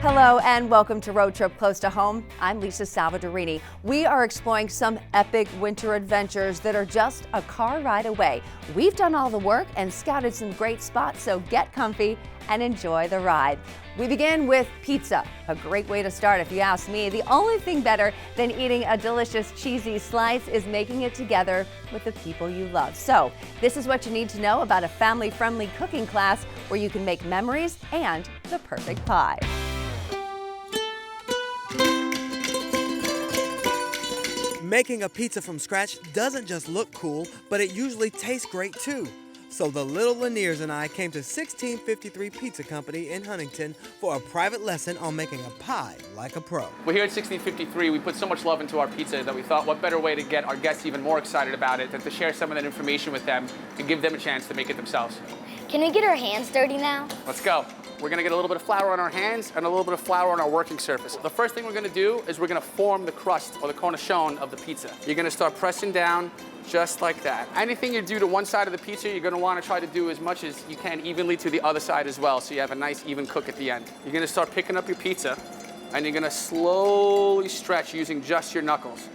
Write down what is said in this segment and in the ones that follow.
Hello and welcome to Road Trip Close to Home. I'm Lisa Salvadorini. We are exploring some epic winter adventures that are just a car ride away. We've done all the work and scouted some great spots, so get comfy and enjoy the ride. We begin with pizza, a great way to start if you ask me. The only thing better than eating a delicious cheesy slice is making it together with the people you love. So this is what you need to know about a family-friendly cooking class where you can make memories and the perfect pie. Making a pizza from scratch doesn't just look cool, but it usually tastes great too. So the little Laniers and I came to 1653 Pizza Company in Huntington for a private lesson on making a pie like a pro. We're here at 1653. We put so much love into our pizza that we thought what better way to get our guests even more excited about it than to share some of that information with them and give them a chance to make it themselves. Can we get our hands dirty now? Let's go. We're gonna get a little bit of flour on our hands and a little bit of flour on our working surface. The first thing we're gonna do is we're gonna form the crust or the cornichon of the pizza. You're gonna start pressing down just like that. Anything you do to one side of the pizza, you're gonna wanna try to do as much as you can evenly to the other side as well, so you have a nice even cook at the end. You're gonna start picking up your pizza and you're gonna slowly stretch using just your knuckles.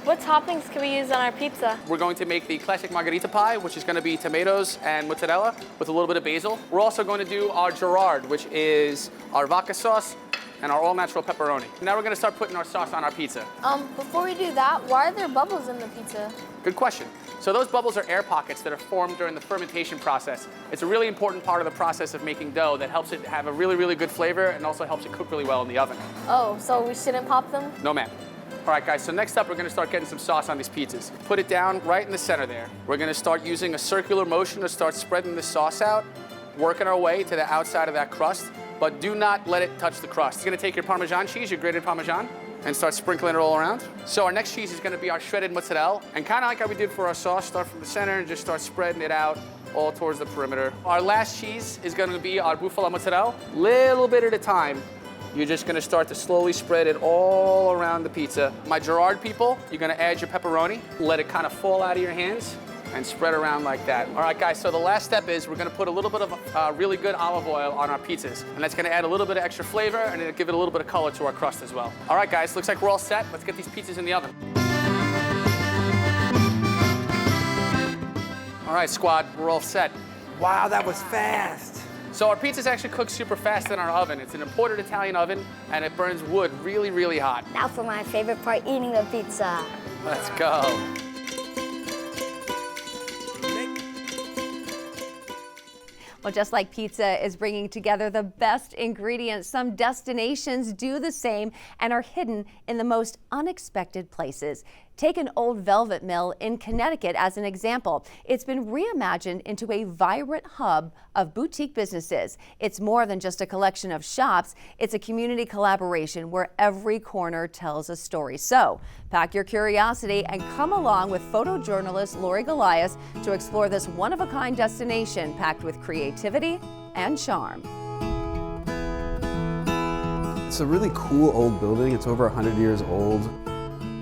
What toppings can we use on our pizza? We're going to make the classic margherita pie, which is going to be tomatoes and mozzarella with a little bit of basil. We're also going to do our Gerard, which is our vodka sauce and our all-natural pepperoni. Now we're going to start putting our sauce on our pizza. Before we do that, why are there bubbles in the pizza? Good question. So those bubbles are air pockets that are formed during the fermentation process. It's a really important part of the process of making dough that helps it have a really, really good flavor and also helps it cook really well in the oven. Oh, so we shouldn't pop them? No, ma'am. All right, guys, so next up, we're gonna start getting some sauce on these pizzas. Put it down right in the center there. We're gonna start using a circular motion to start spreading the sauce out, working our way to the outside of that crust, but do not let it touch the crust. You're gonna take your Parmesan cheese, your grated Parmesan, and start sprinkling it all around. So our next cheese is gonna be our shredded mozzarella, and kinda like how we did for our sauce, start from the center and just start spreading it out all towards the perimeter. Our last cheese is gonna be our bufala mozzarella, little bit at a time. You're just gonna start to slowly spread it all around the pizza. My Gerard people, you're gonna add your pepperoni, let it kind of fall out of your hands and spread around like that. All right, guys, so the last step is we're gonna put a little bit of really good olive oil on our pizzas, and that's gonna add a little bit of extra flavor and it'll give it a little bit of color to our crust as well. All right, guys, looks like we're all set. Let's get these pizzas in the oven. All right, squad, we're all set. Wow, that was fast. So our pizzas actually cook super fast in our oven. It's an imported Italian oven, and it burns wood really, really hot. Now for my favorite part, eating the pizza. Let's go. Well, just like pizza is bringing together the best ingredients, some destinations do the same and are hidden in the most unexpected places. Take an old velvet mill in Connecticut as an example. It's been reimagined into a vibrant hub of boutique businesses. It's more than just a collection of shops. It's a community collaboration where every corner tells a story. So pack your curiosity and come along with photojournalist Lori Golias to explore this one-of-a-kind destination packed with creativity and charm. It's a really cool old building. It's over 100 years old.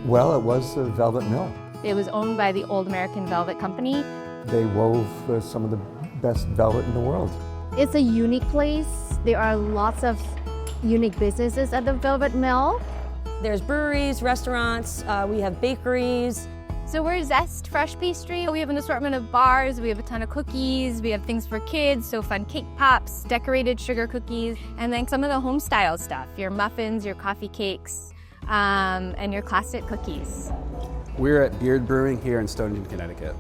Well, it was a velvet mill. It was owned by the Old American Velvet Company. They wove some of the best velvet in the world. It's a unique place. There are lots of unique businesses at the Velvet Mill. There's breweries, restaurants, we have bakeries. So we're Zest Fresh Pastry. We have an assortment of bars, we have a ton of cookies, we have things for kids, so fun cake pops, decorated sugar cookies, and then some of the home style stuff, your muffins, your coffee cakes, and your classic cookies. We're at Beard Brewing here in Stonington, Connecticut.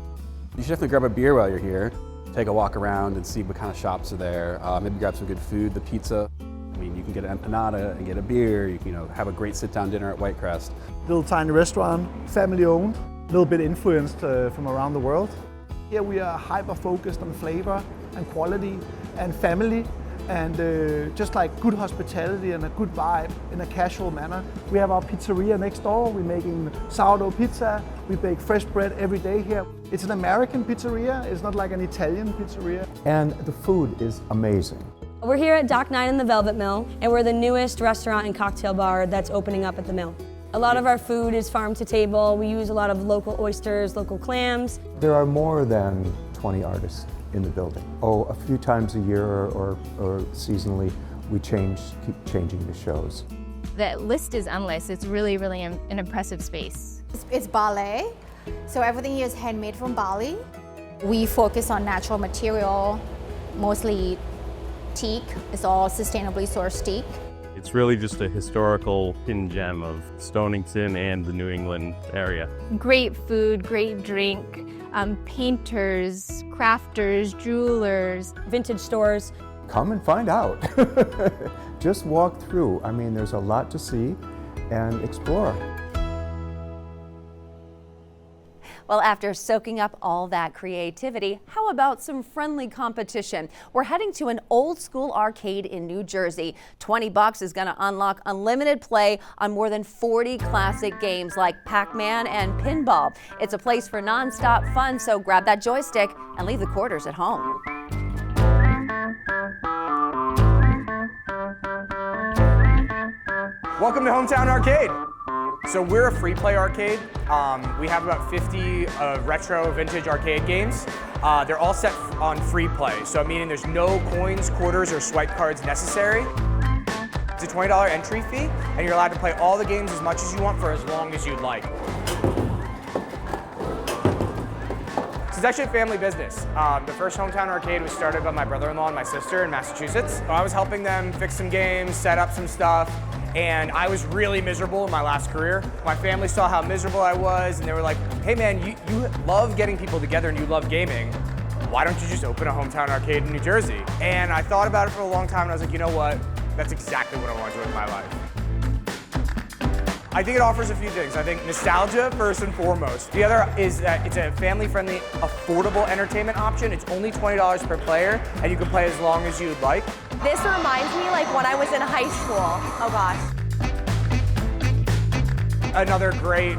You should definitely grab a beer while you're here, take a walk around and see what kind of shops are there. Maybe grab some good food, the pizza. I mean, you can get an empanada and get a beer. You can, have a great sit-down dinner at White Crest. Little tiny restaurant, family-owned, a little bit influenced from around the world. Here we are hyper-focused on flavor and quality and family. And just like good hospitality and a good vibe in a casual manner. We have our pizzeria next door. We're making sourdough pizza. We bake fresh bread every day here. It's an American pizzeria. It's not like an Italian pizzeria. And the food is amazing. We're here at Dock 9 in the Velvet Mill, and we're the newest restaurant and cocktail bar that's opening up at the mill. A lot of our food is farm to table. We use a lot of local oysters, local clams. There are more than 20 artists in the building. A few times a year or seasonally, we keep changing the shows. The list is endless. It's really, really an impressive space. It's ballet, so everything here is handmade from Bali. We focus on natural material, mostly teak. It's all sustainably sourced teak. It's really just a historical hidden gem of Stonington and the New England area. Great food, great drink, painters, crafters, jewelers. Vintage stores. Come and find out. Just walk through. I mean, there's a lot to see and explore. Well, after soaking up all that creativity, how about some friendly competition? We're heading to an old school arcade in New Jersey. $20 is going to unlock unlimited play on more than 40 classic games like Pac-Man and pinball. It's a place for non-stop fun, so grab that joystick and leave the quarters at home. Welcome to Hometown Arcade. So we're a free play arcade. We have about 50 retro vintage arcade games. They're all set on free play, so meaning there's no coins, quarters, or swipe cards necessary. It's a $20 entry fee, and you're allowed to play all the games as much as you want for as long as you'd like. It's actually a family business. The first Hometown Arcade was started by my brother-in-law and my sister in Massachusetts. I was helping them fix some games, set up some stuff, and I was really miserable in my last career. My family saw how miserable I was, and they were like, hey man, you love getting people together and you love gaming. Why don't you just open a Hometown Arcade in New Jersey? And I thought about it for a long time, and I was like, you know what? That's exactly what I want to do with my life. I think it offers a few things. I think nostalgia, first and foremost. The other is that it's a family-friendly, affordable entertainment option. It's only $20 per player, and you can play as long as you'd like. This reminds me like when I was in high school. Oh gosh. Another great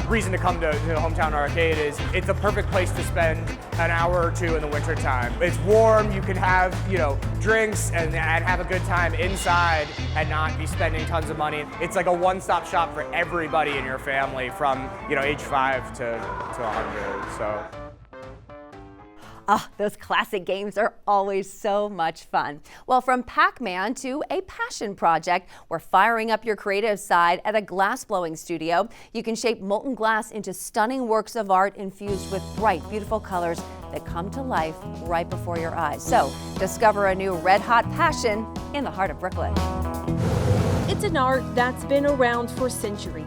reason to come to the Hometown Arcade is it's a perfect place to spend an hour or two in the wintertime. It's warm, you can have, drinks and have a good time inside and not be spending tons of money. It's like a one-stop shop for everybody in your family from, age 5 to 100, so. Ah, those classic games are always so much fun. Well, from Pac-Man to a passion project, we're firing up your creative side at a glass blowing studio. You can shape molten glass into stunning works of art infused with bright, beautiful colors that come to life right before your eyes. So, discover a new red-hot passion in the heart of Brooklyn. It's an art that's been around for centuries.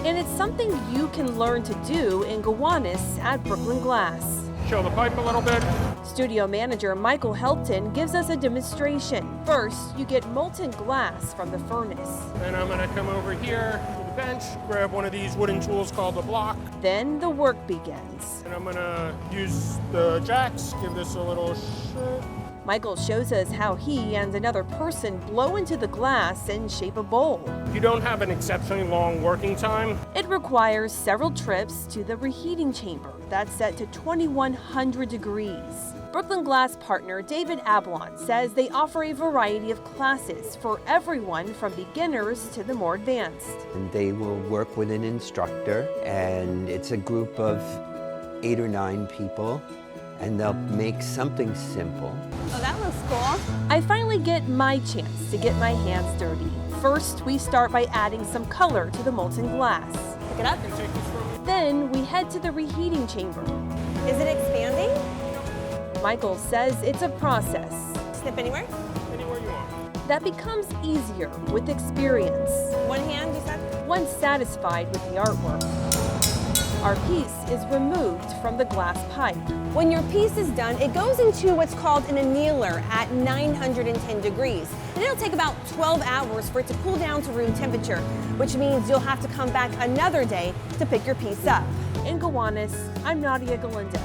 And it's something you can learn to do in Gowanus at Brooklyn Glass. Show the pipe a little bit. Studio manager Michael Helton gives us a demonstration. First, you get molten glass from the furnace. Then I'm gonna come over here to the bench, grab one of these wooden tools called a block. Then the work begins. And I'm gonna use the jacks, give this a little shake. Michael shows us how he and another person blow into the glass and shape a bowl. You don't have an exceptionally long working time. It requires several trips to the reheating chamber that's set to 2100 degrees. Brooklyn Glass partner David Ablon says they offer a variety of classes for everyone from beginners to the more advanced. And they will work with an instructor, and it's a group of 8 or 9 people. And they'll make something simple. Oh, that looks cool. I finally get my chance to get my hands dirty. First, we start by adding some color to the molten glass. Pick it up. Then we head to the reheating chamber. Is it expanding? Michael says it's a process. Snip anywhere? Anywhere you want. That becomes easier with experience. One hand, you said? Once satisfied with the artwork, our piece is removed from the glass pipe. When your piece is done, it goes into what's called an annealer at 910 degrees. And it'll take about 12 hours for it to cool down to room temperature, which means you'll have to come back another day to pick your piece up. In Gowanus, I'm Nadia Galindo.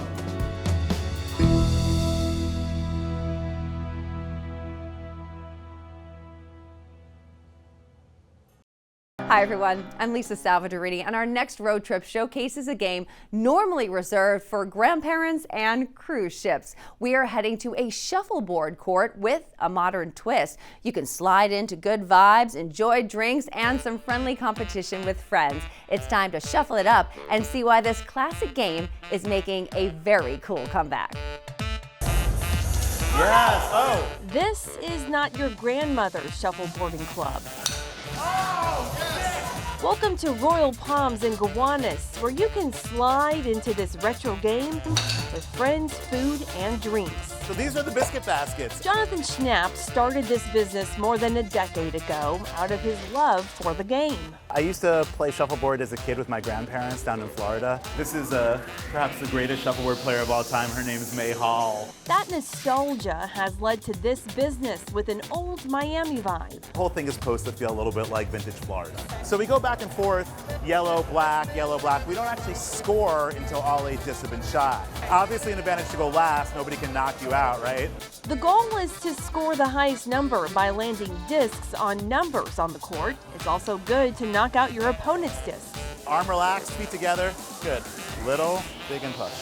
Hi everyone, I'm Lisa Salvadorini, and our next road trip showcases a game normally reserved for grandparents and cruise ships. We are heading to a shuffleboard court with a modern twist. You can slide into good vibes, enjoy drinks, and some friendly competition with friends. It's time to shuffle it up and see why this classic game is making a very cool comeback. Yes, oh. This is not your grandmother's shuffleboarding club. Welcome to Royal Palms in Gowanus, where you can slide into this retro game with friends, food, and drinks. So these are the biscuit baskets. Jonathan Schnapp started this business more than a decade ago out of his love for the game. I used to play shuffleboard as a kid with my grandparents down in Florida. This is perhaps the greatest shuffleboard player of all time. Her name is May Hall. That nostalgia has led to this business with an old Miami vibe. The whole thing is supposed to feel a little bit like vintage Florida. So we go back and forth, yellow, black, yellow, black. We don't actually score until all 8 discs have been shot. Obviously an advantage to go last. Nobody can knock you out, right? The goal is to score the highest number by landing discs on numbers on the court. It's also good to knock out your opponent's discs. Arm relaxed, feet together. Good. Little, big, and push.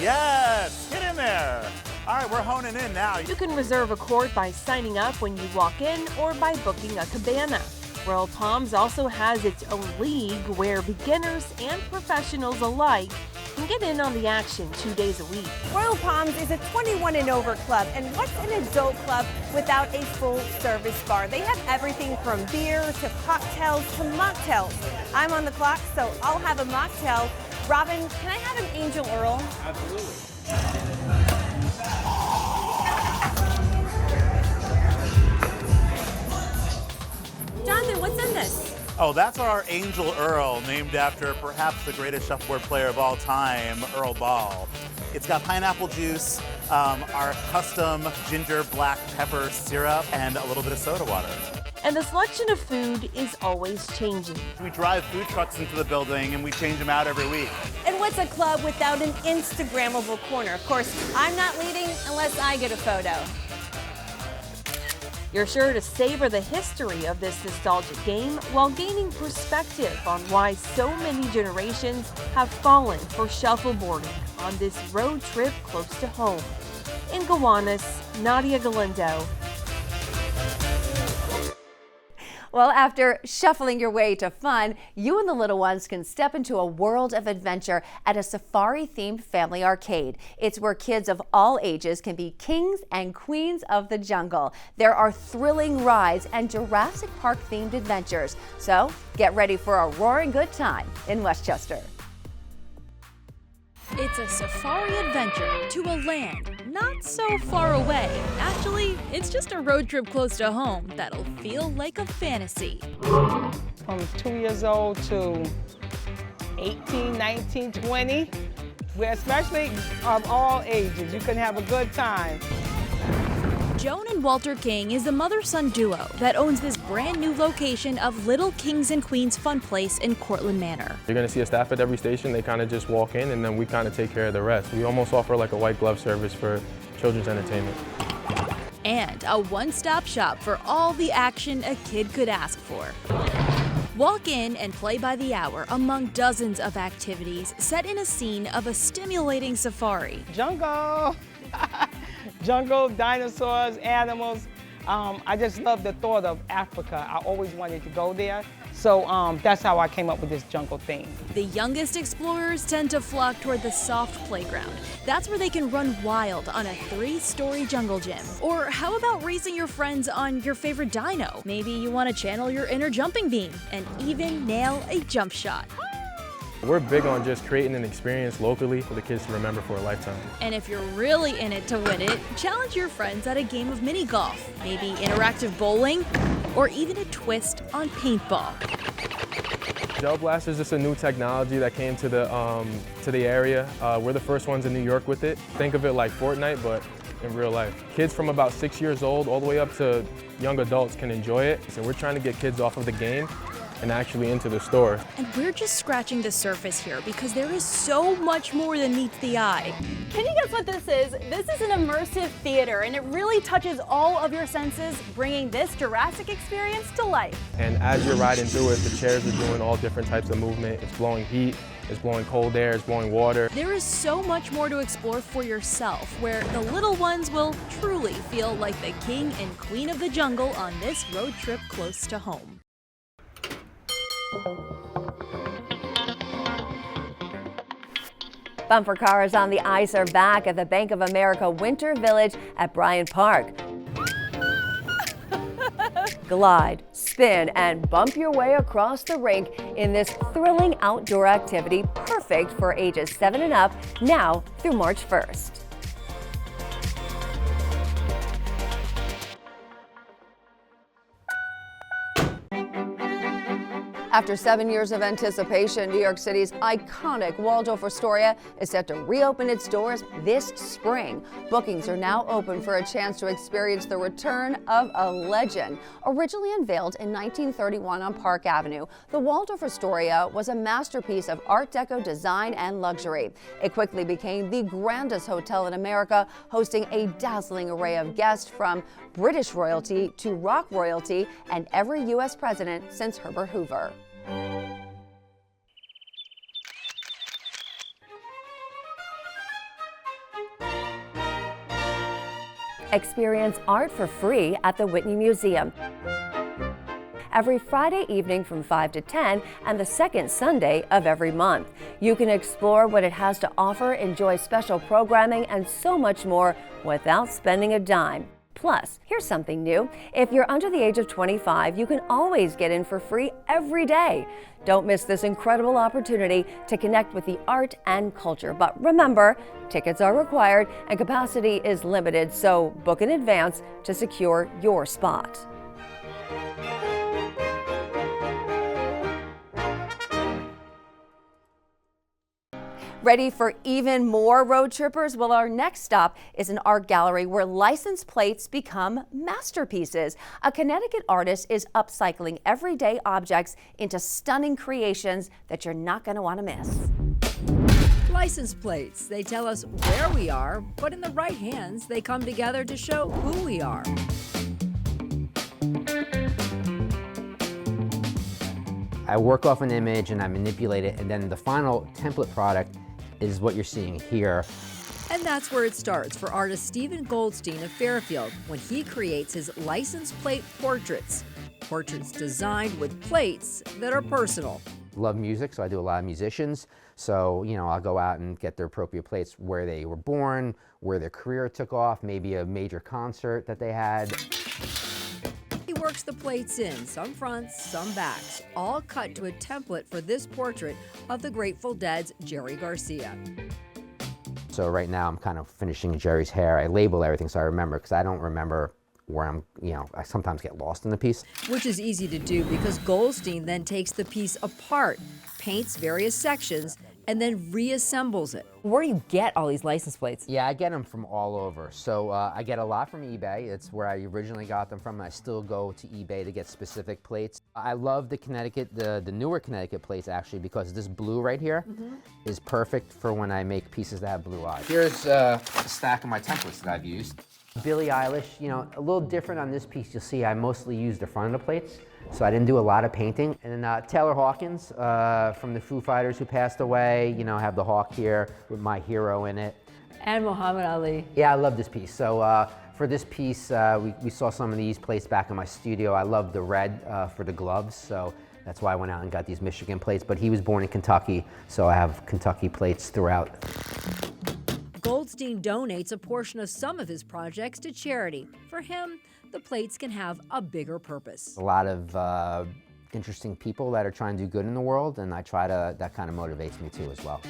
Yes! Get in there! All right, we're honing in now. You can reserve a court by signing up when you walk in or by booking a cabana. Royal Palms also has its own league where beginners and professionals alike can get in on the action 2 days a week. Royal Palms is a 21 and over club, and what's an adult club without a full service bar? They have everything from beer to cocktails to mocktails. I'm on the clock, so I'll have a mocktail. Robin, can I have an Angel Earl? Absolutely. Jonathan, what's in this? Oh, that's our Angel Earl, named after perhaps the greatest shuffleboard player of all time, Earl Ball. It's got pineapple juice, our custom ginger black pepper syrup, and a little bit of soda water. And the selection of food is always changing. We drive food trucks into the building and we change them out every week. And what's a club without an Instagrammable corner? Of course, I'm not leading unless I get a photo. You're sure to savor the history of this nostalgic game while gaining perspective on why so many generations have fallen for shuffleboarding on this road trip close to home. In Gowanus, Nadia Galindo. Well, after shuffling your way to fun, you and the little ones can step into a world of adventure at a safari-themed family arcade. It's where kids of all ages can be kings and queens of the jungle. There are thrilling rides and Jurassic Park-themed adventures. So get ready for a roaring good time in Westchester. It's a safari adventure to a land not so far away. Actually, it's just a road trip close to home that'll feel like a fantasy. From 2 years old to 18, 19, 20, we're especially of all ages. You can have a good time. Joan and Walter King is the mother-son duo that owns this brand new location of Little Kings and Queens Fun Place in Cortlandt Manor. You're going to see a staff at every station. They kind of just walk in and then we kind of take care of the rest. We almost offer like a white glove service for children's entertainment. And a one-stop shop for all the action a kid could ask for. Walk in and play by the hour among dozens of activities set in a scene of a stimulating safari. Jungle! Jungle, dinosaurs, animals. I just love the thought of Africa. I always wanted to go there. So that's how I came up with this jungle theme. The youngest explorers tend to flock toward the soft playground. That's where they can run wild on a 3-story jungle gym. Or how about racing your friends on your favorite dino? Maybe you want to channel your inner jumping beam and even nail a jump shot. We're big on just creating an experience locally for the kids to remember for a lifetime. And if you're really in it to win it, challenge your friends at a game of mini golf, maybe interactive bowling, or even a twist on paintball. Gel Blast is just a new technology that came to the area. We're the first ones in New York with it. Think of it like Fortnite, but in real life. Kids from about 6 years old all the way up to young adults can enjoy it. So we're trying to get kids off of the game and actually into the store. And we're just scratching the surface here because there is so much more than meets the eye. Can you guess what this is? This is an immersive theater, and it really touches all of your senses, bringing this Jurassic experience to life. And as you're riding through it, the chairs are doing all different types of movement. It's blowing heat, it's blowing cold air, it's blowing water. There is so much more to explore for yourself, where the little ones will truly feel like the king and queen of the jungle on this road trip close to home. Bumper cars on the ice are back at the Bank of America Winter Village at Bryant Park. Glide, spin, and bump your way across the rink in this thrilling outdoor activity perfect for ages 7 and up, now through March 1st. After 7 years of anticipation, New York City's iconic Waldorf Astoria is set to reopen its doors this spring. Bookings are now open for a chance to experience the return of a legend. Originally unveiled in 1931 on Park Avenue, the Waldorf Astoria was a masterpiece of Art Deco design and luxury. It quickly became the grandest hotel in America, hosting a dazzling array of guests from British royalty to rock royalty and every U.S. president since Herbert Hoover. Experience art for free at the Whitney Museum every Friday evening from 5 to 10 and the second Sunday of every month. You can explore what it has to offer, enjoy special programming, and so much more without spending a dime. Plus, here's something new. If you're under the age of 25, you can always get in for free every day. Don't miss this incredible opportunity to connect with the art and culture. But remember, tickets are required and capacity is limited, so book in advance to secure your spot. Ready for even more road trippers? Well, our next stop is an art gallery where license plates become masterpieces. A Connecticut artist is upcycling everyday objects into stunning creations that you're not going to want to miss. License plates. They tell us where we are, but in the right hands, they come together to show who we are. I work off an image and I manipulate it, and then the final template product is what you're seeing here. And that's where it starts for artist Stephen Goldstein of Fairfield when he creates his license plate portraits. Portraits designed with plates that are personal. Love music, so I do a lot of musicians. So, I'll go out and get their appropriate plates where they were born, where their career took off, maybe a major concert that they had. He works the plates in, some fronts, some backs, all cut to a template for this portrait of the Grateful Dead's Jerry Garcia. So right now I'm kind of finishing Jerry's hair. I label everything so I remember, because I don't remember where I'm, I sometimes get lost in the piece. Which is easy to do because Goldstein then takes the piece apart, paints various sections, and then reassembles it. Where do you get all these license plates? Yeah, I get them from all over. So I get a lot from eBay. It's where I originally got them from. I still go to eBay to get specific plates. I love the Connecticut, the newer Connecticut plates actually, because this blue right here is perfect for when I make pieces that have blue eyes. Here's a stack of my templates that I've used. Billie Eilish, a little different on this piece. You'll see I mostly used the front of the plates, so I didn't do a lot of painting. And then Taylor Hawkins from the Foo Fighters, who passed away, have the hawk here with my hero in it. And Muhammad Ali. Yeah, I love this piece. So for this piece, we saw some of these plates back in my studio. I love the red for the gloves, so that's why I went out and got these Michigan plates. But he was born in Kentucky, so I have Kentucky plates throughout. Goldstein donates a portion of some of his projects to charity. For him, the plates can have a bigger purpose. A lot of interesting people that are trying to do good in the world, and that kind of motivates me too as well.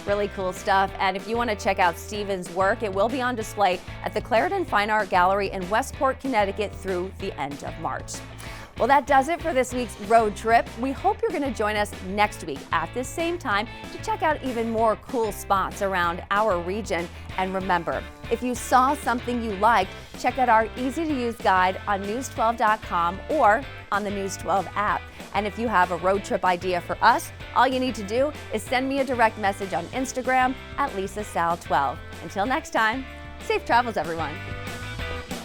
Really cool stuff. And if you want to check out Stephen's work, it will be on display at the Clarendon Fine Art Gallery in Westport, Connecticut through the end of March. Well, that does it for this week's road trip. We hope you're going to join us next week at this same time to check out even more cool spots around our region. And remember, if you saw something you liked, check out our easy-to-use guide on news12.com or on the News 12 app. And if you have a road trip idea for us, all you need to do is send me a direct message on Instagram at LisaSal12. Until next time, safe travels, everyone.